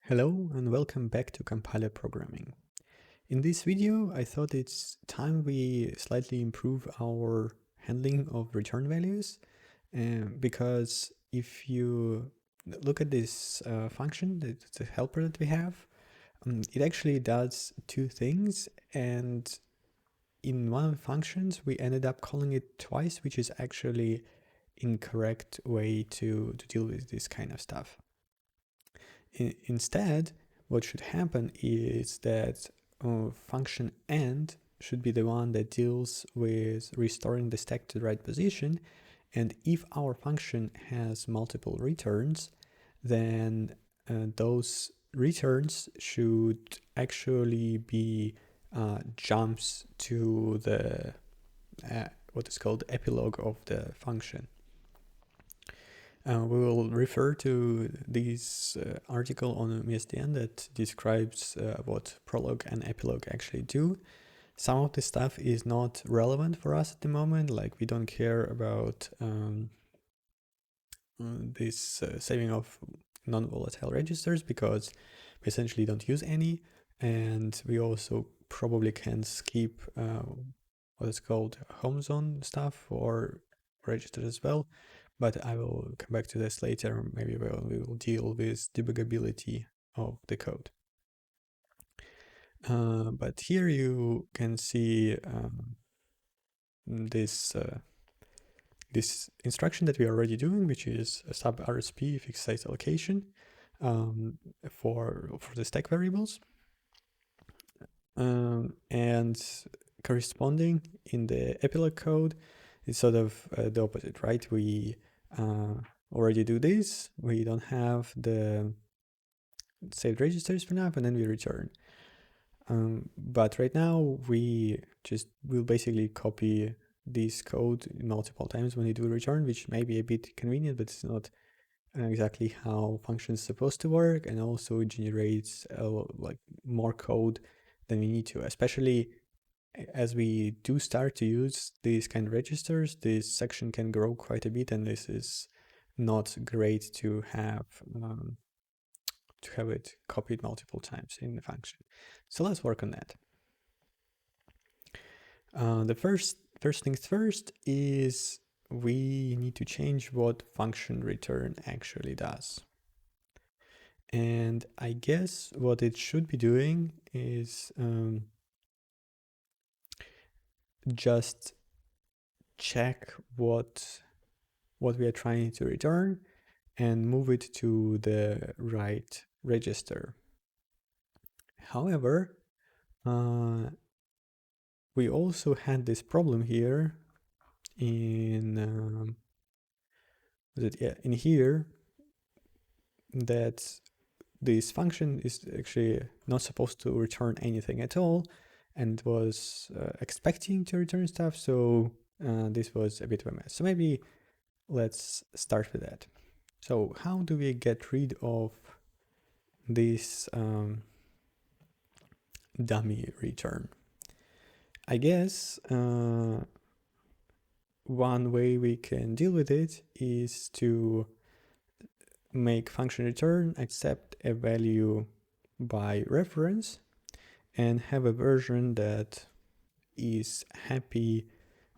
Hello and welcome back to compiler programming. In this video, I thought it's time we slightly improve our handling of return values because if you look at this function, the helper that we have, it actually does two things, and in one of the functions we ended up calling it twice, which is actually incorrect way to deal with this kind of stuff. Instead, what should happen is that function end should be the one that deals with restoring the stack to the right position. And if our function has multiple returns, then those returns should actually be jumps to the what is called epilogue of the function. We will refer to this article on MSDN that describes what prologue and epilogue actually do. Some of the stuff is not relevant for us at the moment, like we don't care about this saving of non-volatile registers because we essentially don't use any, and we also probably can skip what is called home zone stuff for registers as well. But I will come back to this later, maybe when we will deal with debuggability of the code. But here you can see this instruction that we are already doing, which is a sub RSP fixed size allocation for the stack variables. And corresponding in the epilogue code is sort of the opposite, right? We already do this, we don't have the saved registers for now, and then we return. But right now we just will basically copy this code multiple times when we do return, which may be a bit convenient, but it's not exactly how functions supposed to work, and also it generates like more code than we need to, especially as we do start to use these kind of registers. This section can grow quite a bit, and this is not great to have it copied multiple times in the function. So let's work on that. The first things first is we need to change what function return actually does. And I guess what it should be doing is just check what we are trying to return and move it to the right register. However, we also had this problem here in in here, that this function is actually not supposed to return anything at all, and was expecting to return stuff, so this was a bit of a mess. So maybe let's start with that. So how do we get rid of this dummy return? I guess one way we can deal with it is to make function return accept a value by reference and have a version that is happy,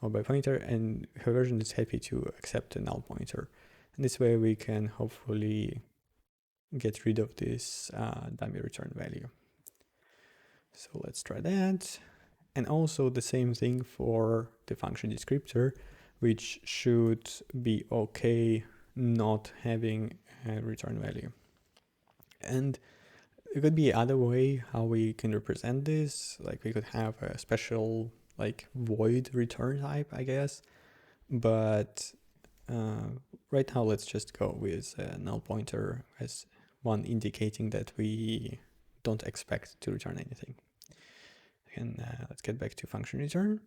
or by pointer, and have a version that's happy to accept a null pointer. And this way we can hopefully get rid of this dummy return value. So let's try that. And also the same thing for the function descriptor, which should be okay not having a return value. And it could be other way how we can represent this. Like we could have a special like void return type, I guess. But right now let's just go with a null pointer as one indicating that we don't expect to return anything. And let's get back to function return.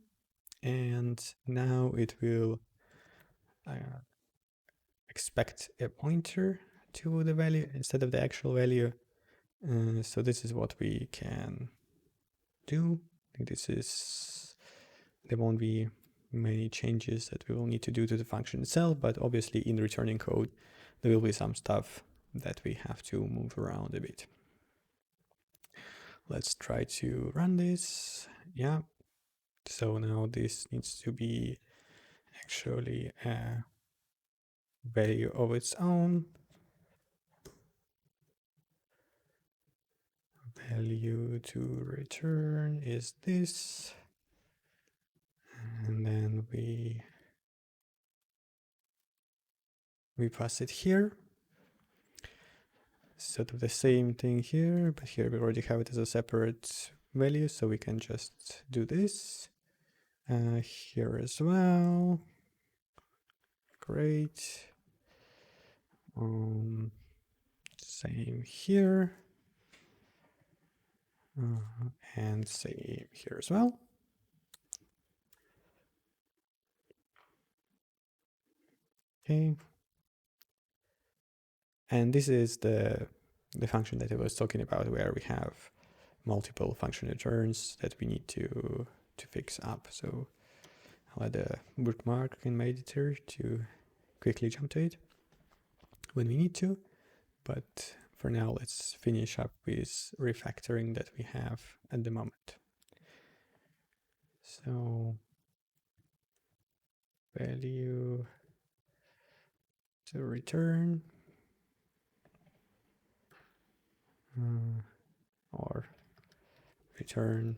And now it will expect a pointer to the value instead of the actual value. So this is what we can do. I think there won't be many changes that we will need to do to the function itself, but obviously in returning code, there will be some stuff that we have to move around a bit. Let's try to run this. Yeah. So now this needs to be actually a value of its own. Value to return is this. And then we pass it here. Sort of the same thing here, but here we already have it as a separate value, so we can just do this. Here as well. Great. Same here. And same here as well. Okay. And this is the function that I was talking about, where we have multiple function returns that we need to fix up. So I'll add a bookmark in my editor to quickly jump to it when we need to. But for now, let's finish up with refactoring that we have at the moment. So value to return or return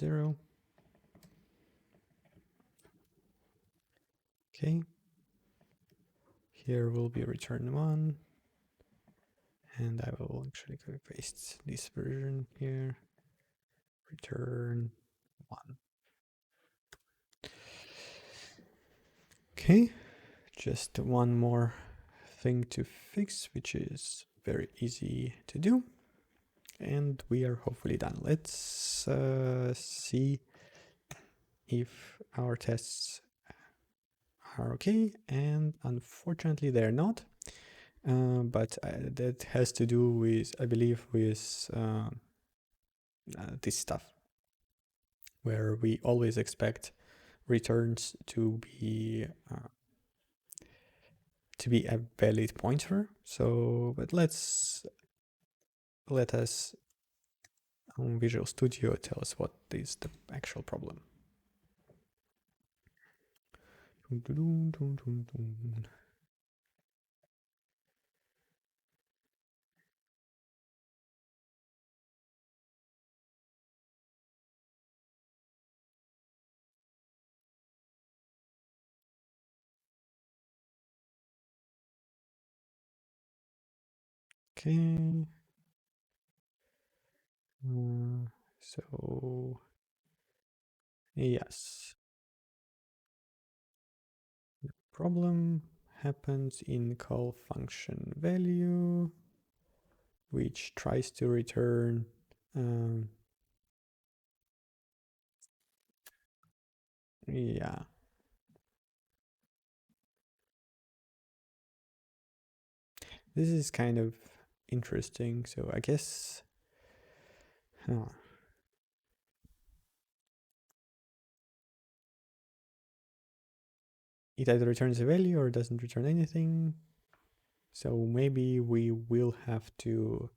0. Okay. Here will be return 1. And I will actually copy paste this version here. Return 1. Okay, just one more thing to fix, which is very easy to do. And we are hopefully done. Let's see if our tests are okay. And unfortunately, they're not. But that has to do with, I believe, with this stuff, where we always expect returns to be a valid pointer. So, but let us on Visual Studio tell us what is the actual problem. Okay. So yes, the problem happens in call function value, which tries to return yeah. This is kind of interesting. So I guess it either returns a value or doesn't return anything. So maybe we will have to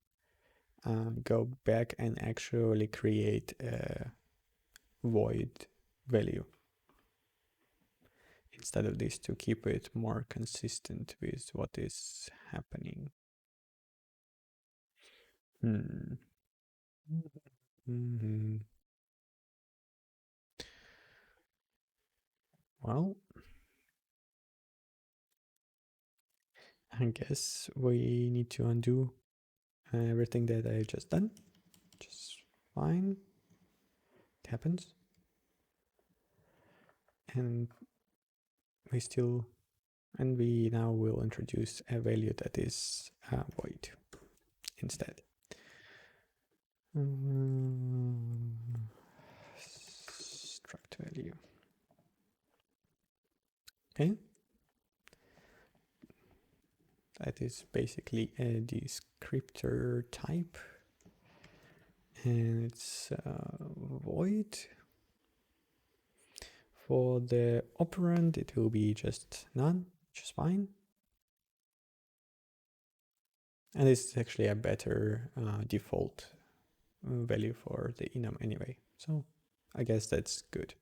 go back and actually create a void value instead of this, to keep it more consistent with what is happening. Well, I guess we need to undo everything that I've just done. Just fine. It happens. And we now will introduce a value that is void instead. Struct value. Okay. That is basically a descriptor type, and it's void. For the operand, it will be just none, which is fine. And this is actually a better default value for the enum anyway. So I guess that's good.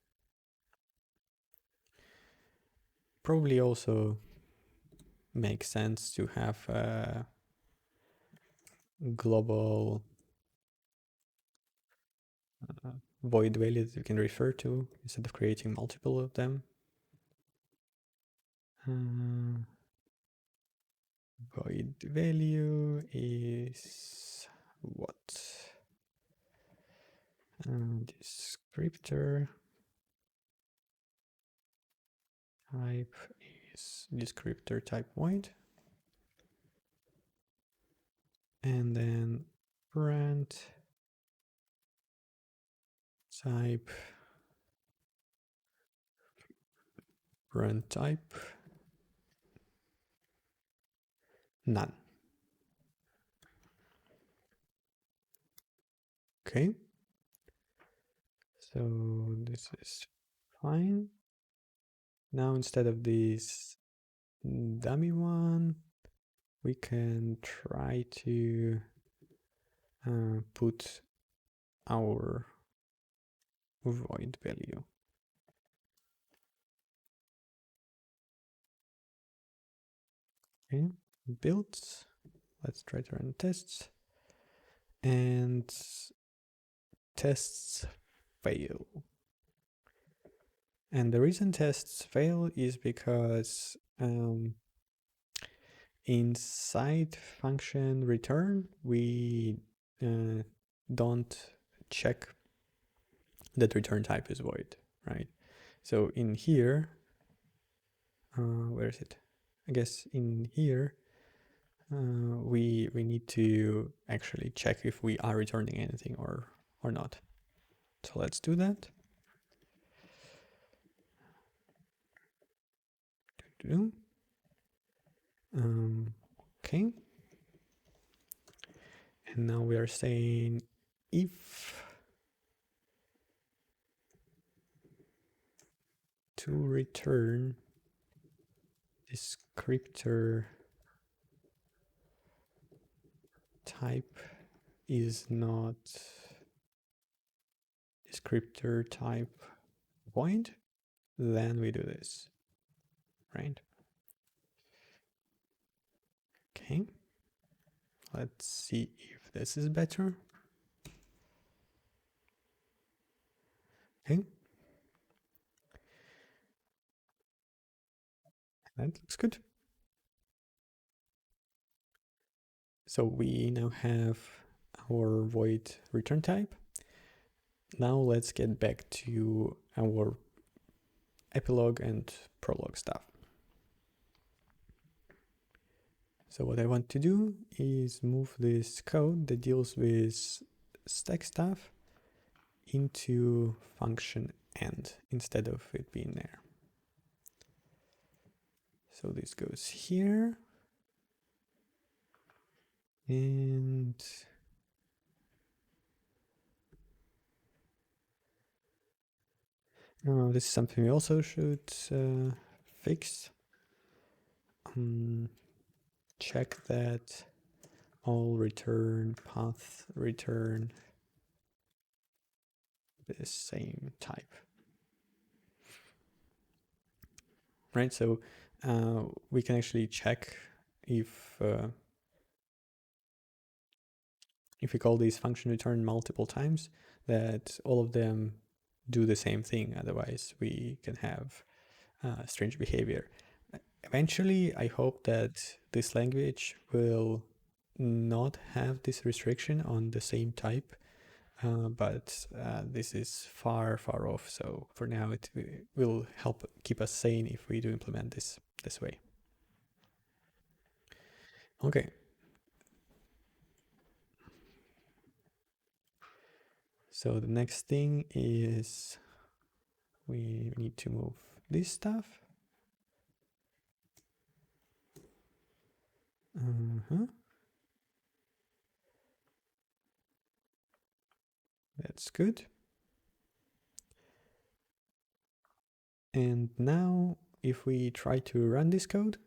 Probably also makes sense to have a global void value that you can refer to instead of creating multiple of them. Void value is what? Descriptor type is descriptor type void. And then parent type none. Okay. So this is fine. Now instead of this dummy one, we can try to put our void value. Okay, build. Let's try to run tests. And tests fail. And the reason tests fail is because inside function return, we don't check that return type is void, right? So in here, where is it? I guess in here, we need to actually check if we are returning anything or not. So let's do that. Okay. And now we are saying if to return descriptor type is not descriptor type void, then we do this, right? Okay. Let's see if this is better. Okay. That looks good. So we now have our void return type. Now let's get back to our epilogue and prologue stuff. So what I want to do is move this code that deals with stack stuff into function end instead of it being there. So this goes here. And this is something we also should fix. Check that all return path return the same type. Right, so we can actually check if we call this function return multiple times, that all of them do the same thing. Otherwise, we can have strange behavior. Eventually, I hope that this language will not have this restriction on the same type, but this is far off. So for now, it will help keep us sane if we do implement this way. Okay. So the next thing is we need to move this stuff. That's good. And now if we try to run this code,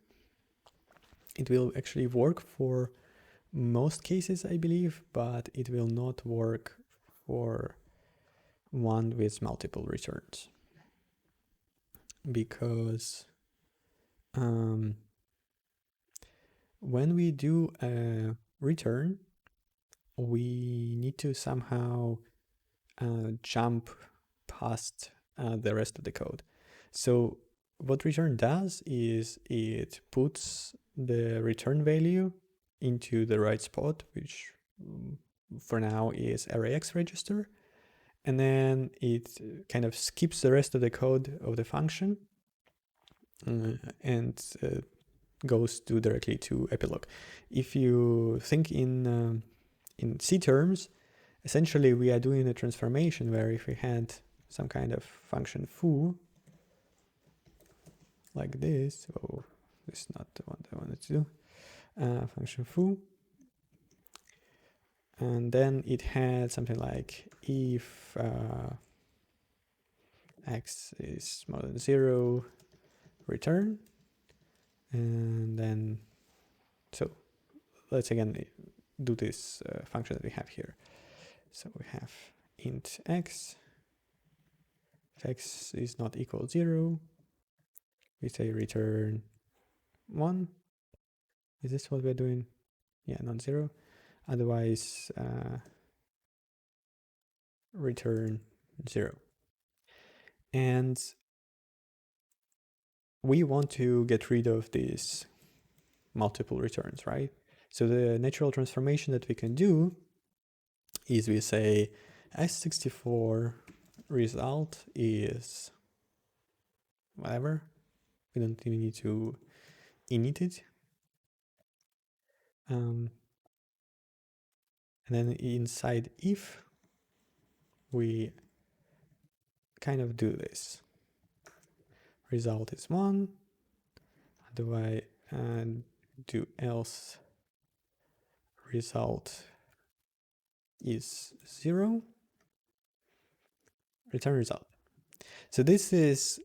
it will actually work for most cases, I believe, but it will not work or one with multiple returns, because when we do a return, we need to somehow jump past the rest of the code. So what return does is it puts the return value into the right spot, which for now is arrayx register, and then it kind of skips the rest of the code of the function and goes directly to Epilogue. If you think in C terms, essentially we are doing a transformation where if we had some kind of function foo like this, oh, this is not the one I wanted to do, function foo, and then it had something like if x is smaller than 0, return, and then so let's again do this function that we have here. So we have int x, if x is not equal to 0, we say return 1. Is this what we're doing? Yeah, non-zero. Otherwise, return 0. And we want to get rid of these multiple returns, right? So the natural transformation that we can do is we say S64 result is whatever. We don't even need to init it. And then inside if, we kind of do this. Result is 1. Otherwise, do else result is 0. Return result. So this is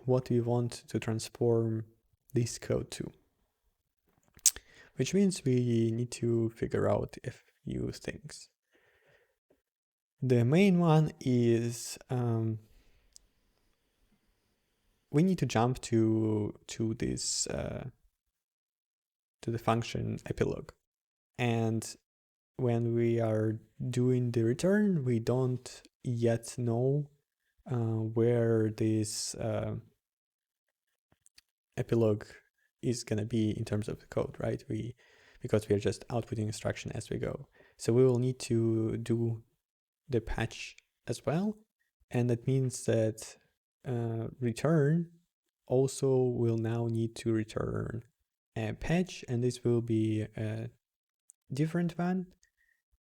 what we want to transform this code to, which means we need to figure out a few things. The main one is we need to jump to this to the function epilogue, and when we are doing the return, we don't yet know where this epilogue is going to be in terms of the code, right? Because we are just outputting instruction as we go. So we will need to do the patch as well. And that means that return also will now need to return a patch, and this will be a different one.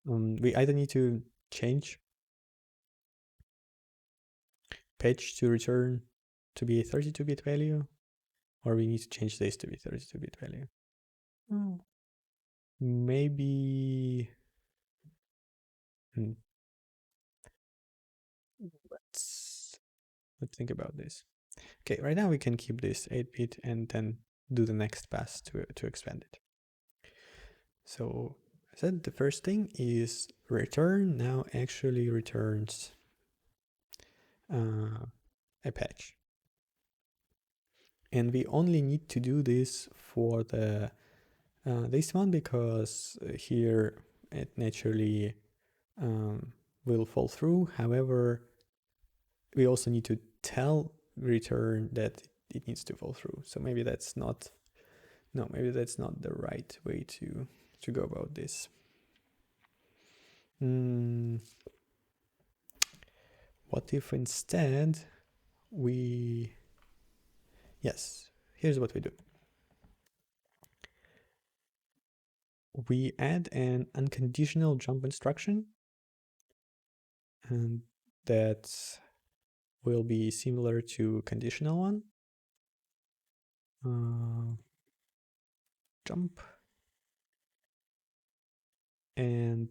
We either need to change patch to return to be a 32-bit value, or we need to change this to be 32-bit value. Maybe let's think about this. Okay, right now we can keep this 8-bit and then do the next pass to expand it. So I said the first thing is return now actually returns a patch. And we only need to do this for the this one because here it naturally will fall through. However, we also need to tell return that it needs to fall through. So maybe that's not the right way to go about this. What if instead yes, here's what we do. We add an unconditional jump instruction, and that will be similar to conditional one. Jump, and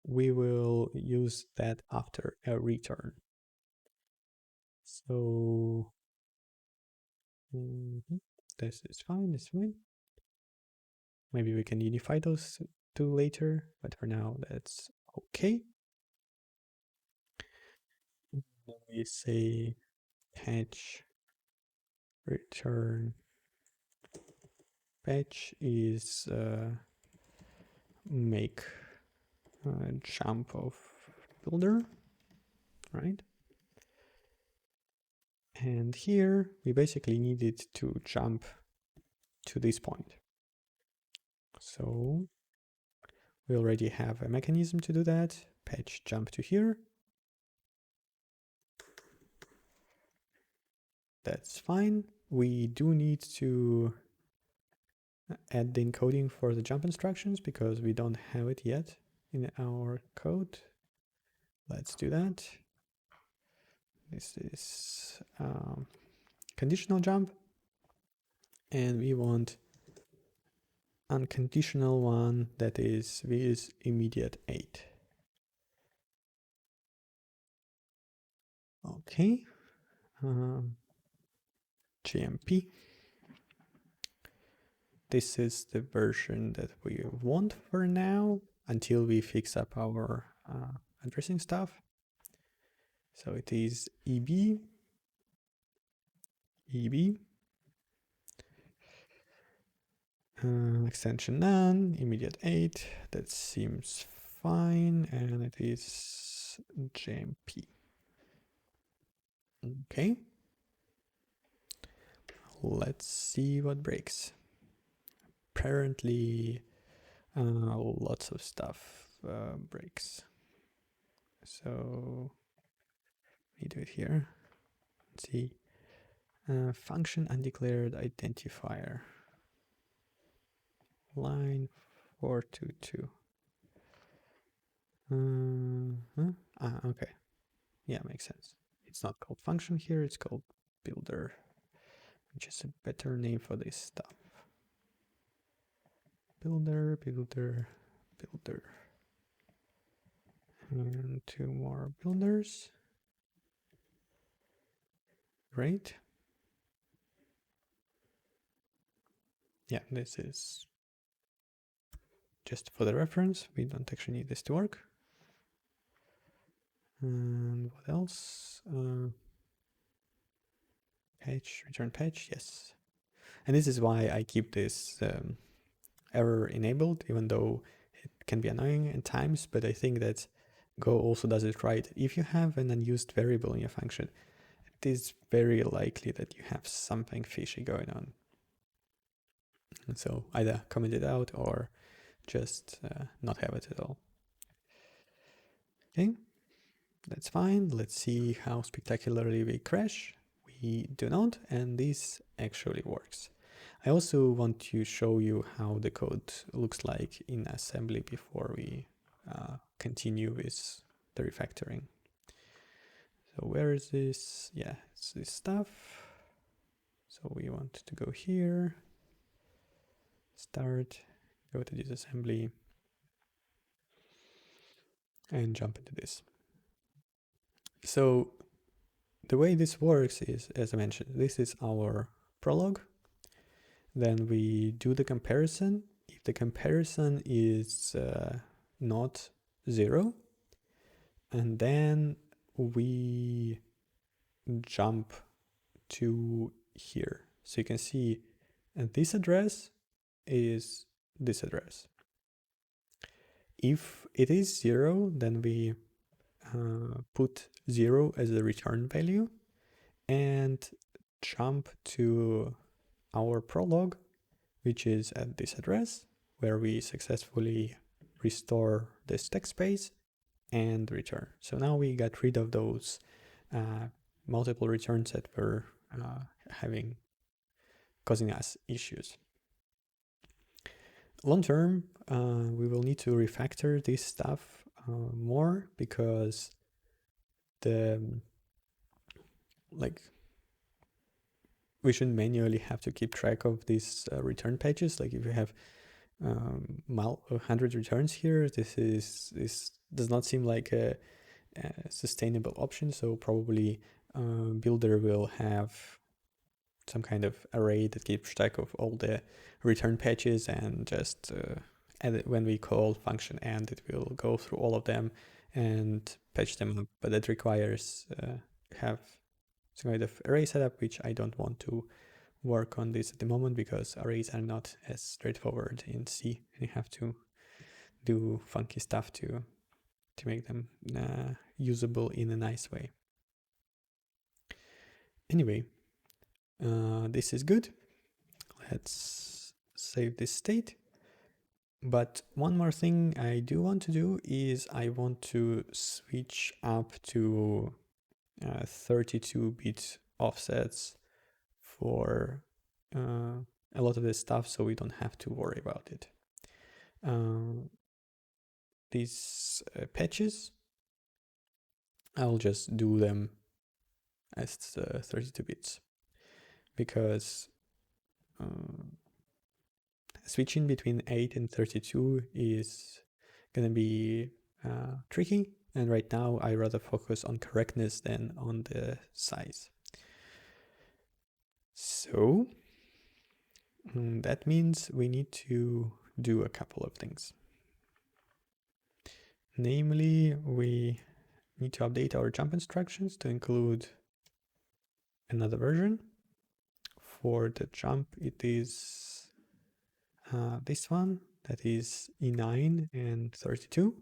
we will use that after a return. So this is fine, it's fine. Maybe we can unify those two later, but for now that's okay. Then we say patch return patch is make jump of builder, right? And here we basically needed to jump to this point. So we already have a mechanism to do that. Patch jump to here. That's fine. We do need to add the encoding for the jump instructions because we don't have it yet in our code. Let's do that. This is conditional jump, and we want unconditional one that is with immediate 8. Okay. GMP. This is the version that we want for now until we fix up our addressing stuff. So it is EB, extension none, immediate 8, that seems fine, and it is JMP. Okay. Let's see what breaks. Apparently, lots of stuff breaks. So we do it here. Let's see. Function undeclared identifier. Line 422. Okay. Yeah, makes sense. It's not called function here, it's called builder, which is a better name for this stuff. Builder. And 2 more builders. Great. Yeah, this is just for the reference. We don't actually need this to work. And what else? Patch, return patch, yes. And this is why I keep this error enabled, even though it can be annoying at times, but I think that Go also does it right. If you have an unused variable in your function, it is very likely that you have something fishy going on. And so either comment it out or just not have it at all. Okay, that's fine. Let's see how spectacularly we crash. We do not, and this actually works. I also want to show you how the code looks like in assembly before we continue with the refactoring. So where is this? Yeah, it's this stuff. So we want to go here, start, go to disassembly, and jump into this. So the way this works is, as I mentioned, this is our prologue. Then we do the comparison. If the comparison is not 0, and then we jump to here. So you can see this address is this address. If it is 0, then we put 0 as the return value and jump to our prologue, which is at this address, where we successfully restore the stack space and return. So now we got rid of those multiple returns that were causing us issues. Long term, we will need to refactor this stuff more because we shouldn't manually have to keep track of these return pages. Like if you have 100 returns here, this does not seem like a sustainable option. So probably builder will have some kind of array that keeps track of all the return patches, and just add it when we call function and it will go through all of them and patch them up. But that requires have some kind of array setup, which I don't want to work on this at the moment because arrays are not as straightforward in C, and you have to do funky stuff to make them usable in a nice way. Anyway, this is good. Let's save this state. But one more thing I do want to do is I want to switch up to 32-bit offsets for a lot of this stuff, so we don't have to worry about it. These patches, I'll just do them as 32 bits because switching between 8 and 32 is gonna be tricky, and right now I rather focus on correctness than on the size. So that means we need to do a couple of things. Namely, we need to update our jump instructions to include another version. For the jump, it is this one, that is E9 and 32.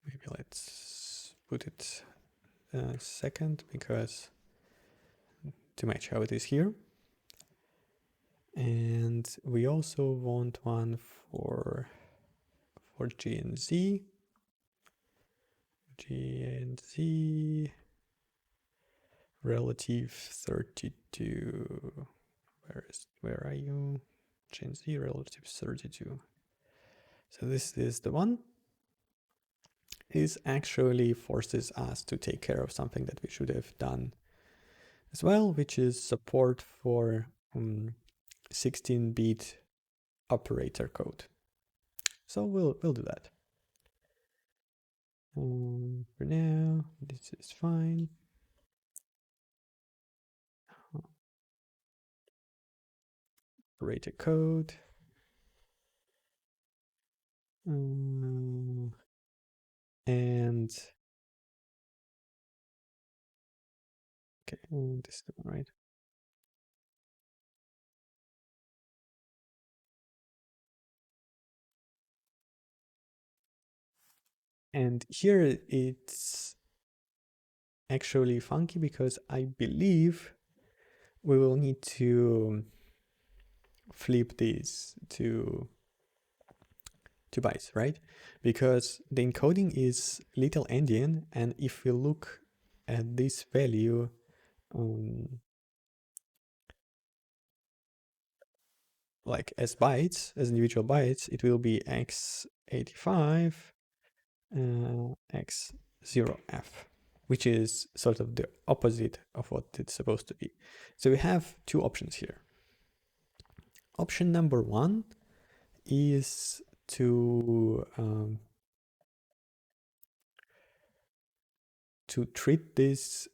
Maybe let's put it second because to match how it is here. And we also want one for G and Z. G and Z relative 32. Where are you? G and Z relative 32. So this is the one. This actually forces us to take care of something that we should have done as well, which is support for 16-bit operator code. So we'll do that. For now, this is fine. Operator code. And okay, this is the one, right? And here it's actually funky because I believe we will need to flip these to bytes, right? Because the encoding is little endian, and if we look at this value like as bytes, as individual bytes, it will be x85 x0f, which is sort of the opposite of what it's supposed to be. So we have two options here. Option number one is to treat this,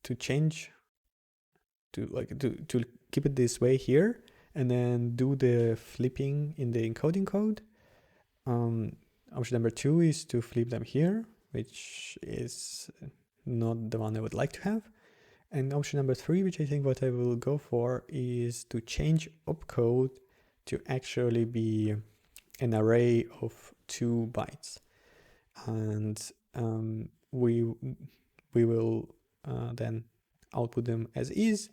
to change, to keep it this way here, and then do the flipping in the encoding code. Option number two is to flip them here, which is not the one I would like to have. And option number three, which I think what I will go for, is to change opcode to actually be an array of 2 bytes. And we will then output them as is.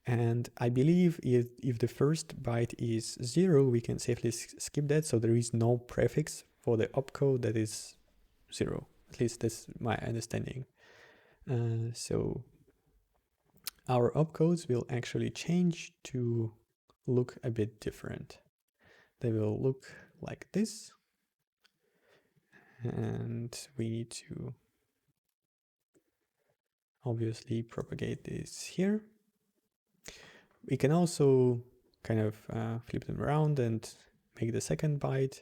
And I believe if the first byte is 0, we can safely skip that. So there is no prefix for the opcode that is 0. At least that's my understanding. So our opcodes will actually change to look a bit different. They will look like this. And we need to obviously propagate this here. We can also kind of flip them around and make the second byte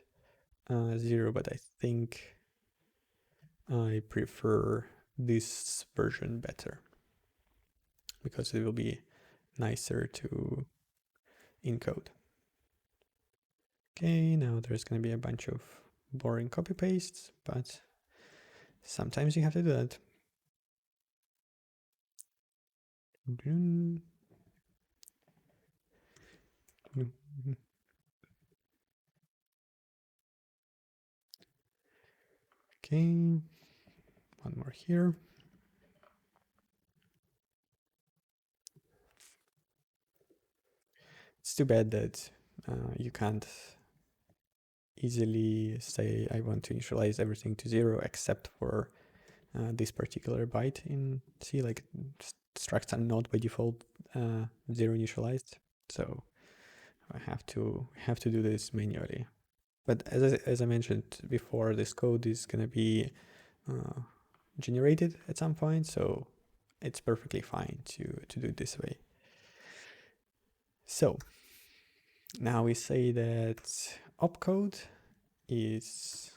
0, but I think I prefer this version better. because it will be nicer to encode. Okay, now there's going to be a bunch of boring copy pastes, but sometimes you have to do that. Okay, one more here. It's too bad that you can't easily say I want to initialize everything to 0 except for this particular byte in C. Like structs are not by default 0 initialized, so I have to do this manually. But as I mentioned before, this code is gonna be generated at some point, so it's perfectly fine to do it this way. So now we say that opcode is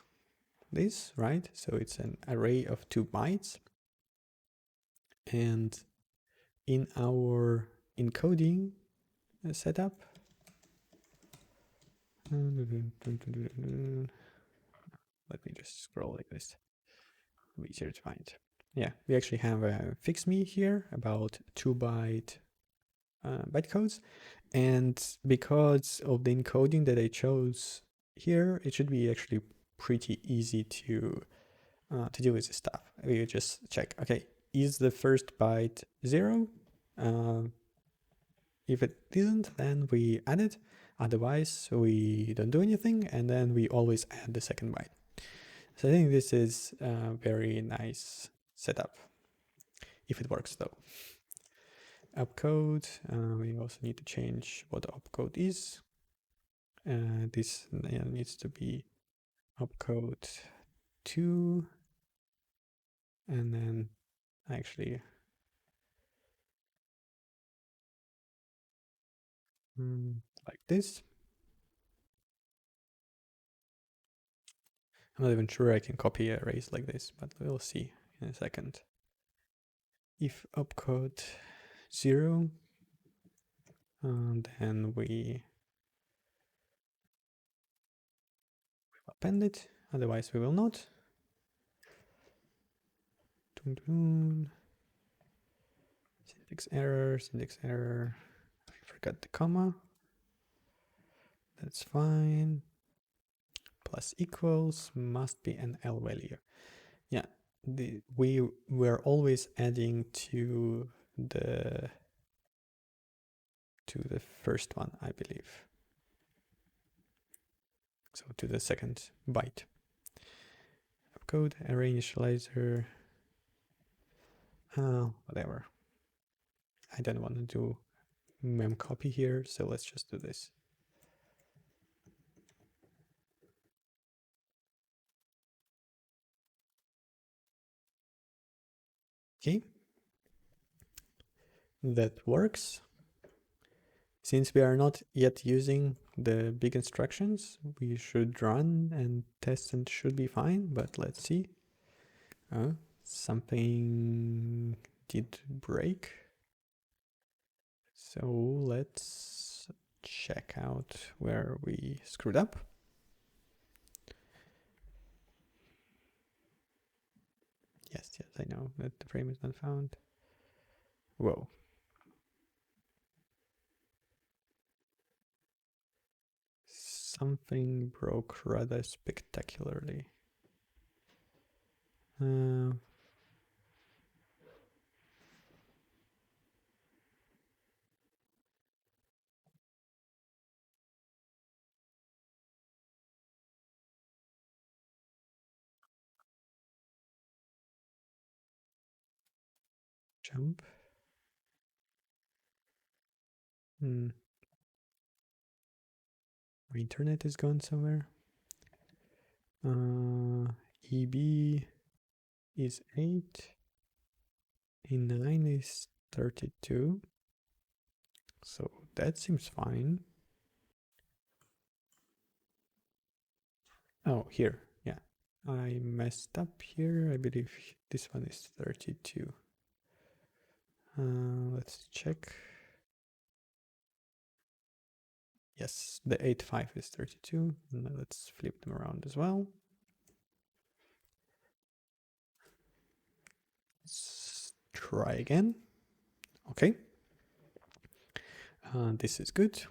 this, right? So it's an array of 2 bytes. And in our encoding setup, let me just scroll like this. It'll be easier to find. Yeah, we actually have a fix me here about 2 bytecodes. And because of the encoding that I chose here, it should be actually pretty easy to deal with this stuff. We just check, okay, is the first byte 0? If it isn't, then we add it. Otherwise, we don't do anything, and then we always add the second byte. So I think this is a very nice setup, if it works though. Opcode, we also need to change what opcode is. This needs to be opcode 2, and then actually like this. I'm not even sure I can copy arrays like this, but we'll see in a second. If opcode 0, then we append it, otherwise we will not. Syntax error. I forgot the comma. That's fine. Plus equals must be an L value. Yeah, we were always adding to the first one, I believe. So to the second byte. Code array initializer. Whatever. I don't want to do mem copy here, so let's just do this. Okay, that works. Since we are not yet using the big instructions, we should run and test and should be fine, but let's see. Something did break. So let's check out where we screwed up. Yes, I know that the frame is not found. Whoa. Something broke rather spectacularly. Jump. My internet is gone somewhere. EB is 8. E9 is 32. So that seems fine. Oh, here. Yeah. I messed up here. I believe this one is 32. Let's check. Yes, the 8.5 is 32. Now let's flip them around as well. Let's try again. Okay. This is good.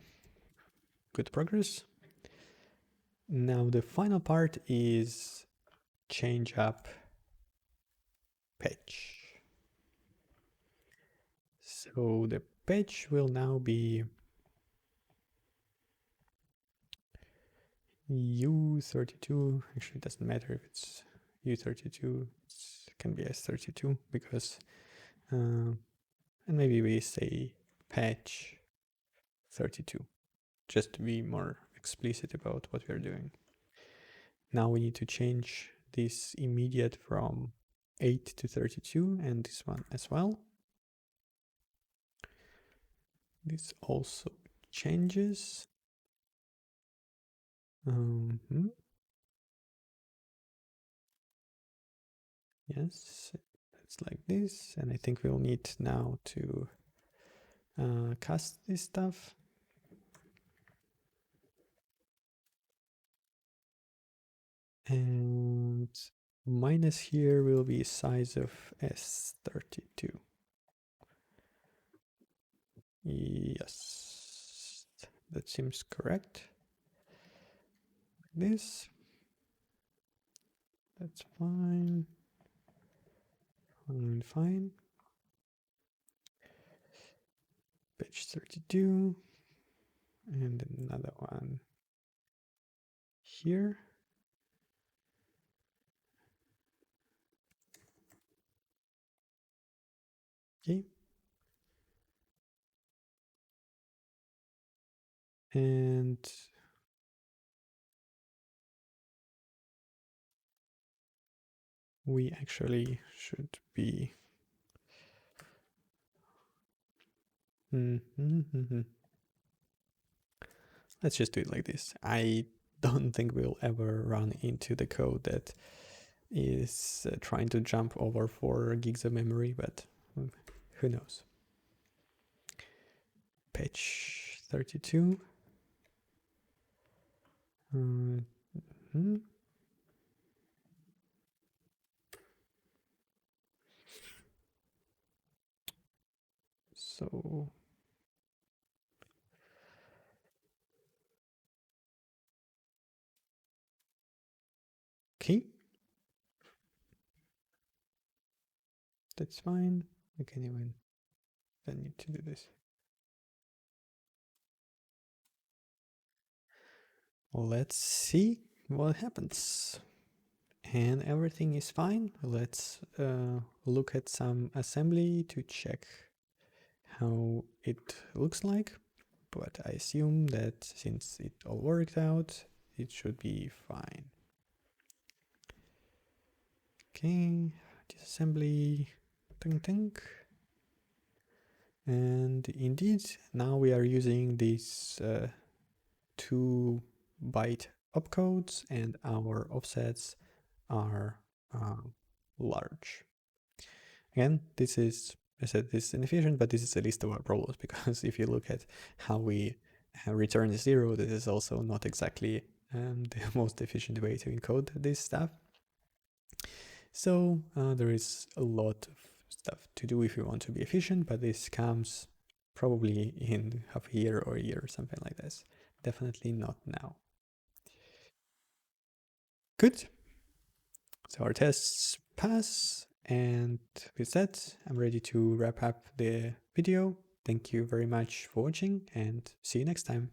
Good progress. Now the final part is Changeup Pitch. So the pitch will now be U32. Actually, it doesn't matter if it's U32. It can be S32 because, and maybe we say patch 32, just to be more explicit about what we're doing. Now we need to change this immediate from 8 to 32 and this one as well. This also changes. Yes, it's like this, and I think we'll need now to cast this stuff. And minus here will be size of S32. Yes, that seems correct. This, that's fine. Fine. Page 32. And another one here. Okay. And we actually should be let's just do it like this. I don't think we'll ever run into the code that is trying to jump over 4 gigs of memory, but who knows. Page 32. So okay, that's fine. We can even then need to do this. Let's see what happens. And everything is fine. Let's look at some assembly to check how it looks like. But I assume that since it all worked out, it should be fine. Okay, disassembly, ting ting. And indeed, now we are using these 2 byte opcodes, and our offsets are large. Again, this is, I said this is inefficient, but this is the least of our problems, because if you look at how we return 0, this is also not exactly the most efficient way to encode this stuff. So there is a lot of stuff to do if you want to be efficient, but this comes probably in half a year or a year or something like this. Definitely not now. Good. So our tests pass, and with that, I'm ready to wrap up the video. Thank you very much for watching, and see you next time.